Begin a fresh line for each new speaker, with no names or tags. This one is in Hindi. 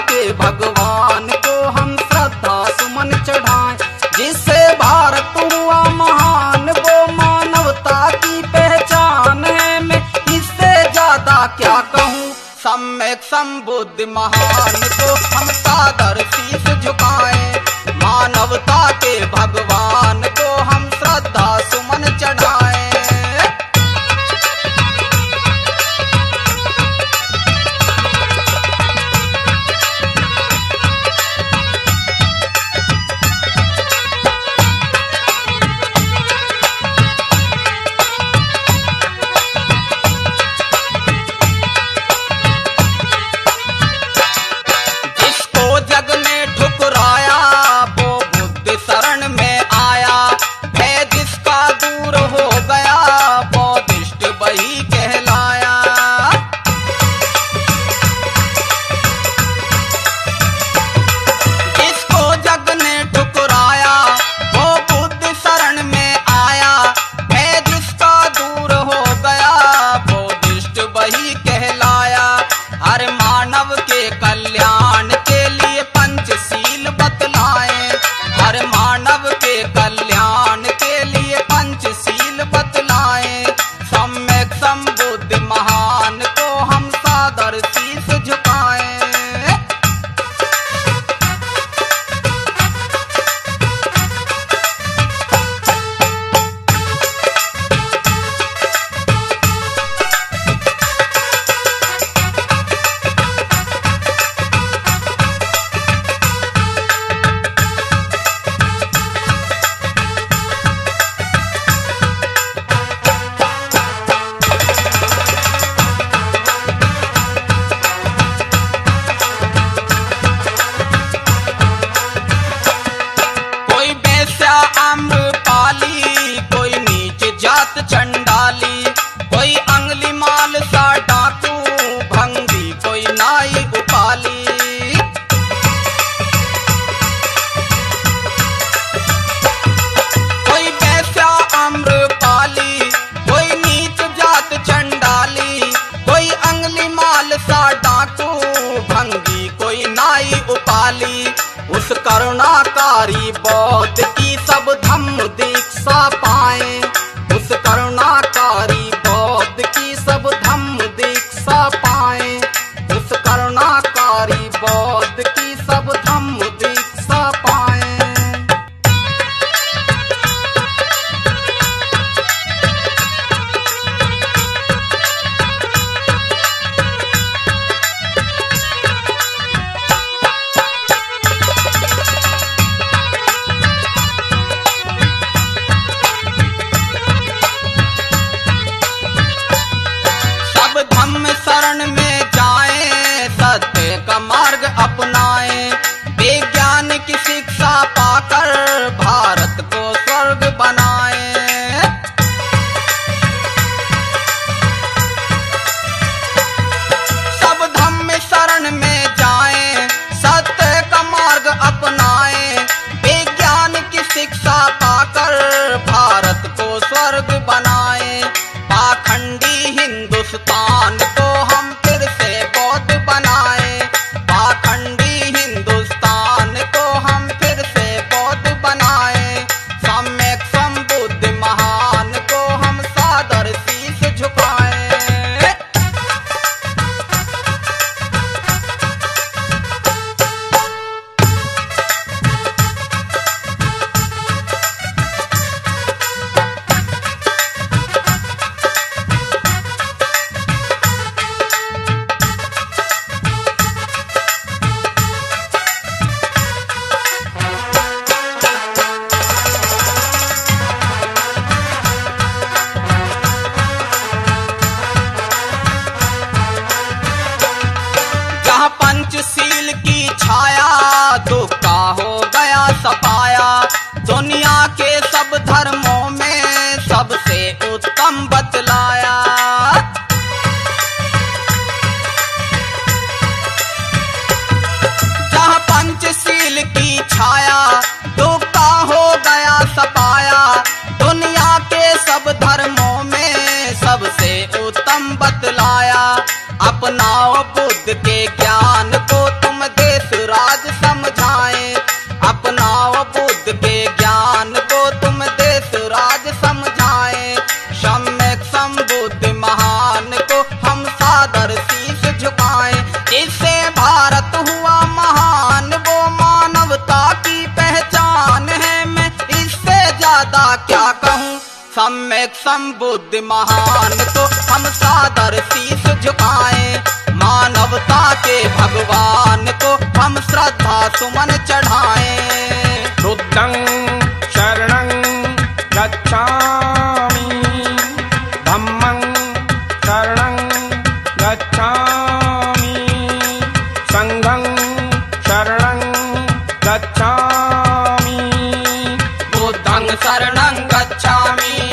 के भगवान को हम श्रद्धा सुमन चढ़ाएं। जिससे भारत हुआ महान वो मानवता की पहचान है। मैं इससे ज्यादा क्या कहूँ, सम्यक संबुद्ध महान को हम सादर शीश झुकाएं। मानवता के भगवान को हम श्रद्धा सुमन चढ़ाएं। उस करुणाकारी बौद्ध की सब धम्म दीक्षा पाएं। उस करुणाकारी बौद्ध की सब धम्म दीक्षा पाएं। उस करुणाकारी बौद्ध की सब धम्म दीक्षा पाएं। शरण में जाएं, सत्य का मार्ग अपनाएं। विज्ञान की शिक्षा पाकर भारत को स्वर्ग बनाएं। सब धम्म शरण में जाएं, सत्य का मार्ग अपनाएं। विज्ञान की शिक्षा पाकर भारत को स्वर्ग बनाएं। पाखंडी हिंदुस्तान को हम फिर से बौद्ध बनाएं। पाखंडी हिंदुस्तान को हम फिर से बौद्ध बनाएं। सम्यक संबुद्ध महान को हम सादर शीश झुकाएं। पंचशील की छाया दुख का हो गया सफाया। दुनिया के सब धर्मों में सबसे उत्तम बतलाया। जहाँ पंचशील की छाया दुख का हो गया सफाया। दुनिया के सब धर्मों में सबसे उत्तम बतलाया। अपनाओ बुद्ध के ज्ञान को तुम दे एक संबुद्ध महान को हम सादर शीश झुकाएं, मानवता के भगवान को हम श्रद्धा सुमन चढ़ाएं।
बुद्धं शरणं गच्छामि, धम्मं शरणं गच्छामि, संघं शरणं गच्छामि,
बुद्धं शरणं गच्छामि,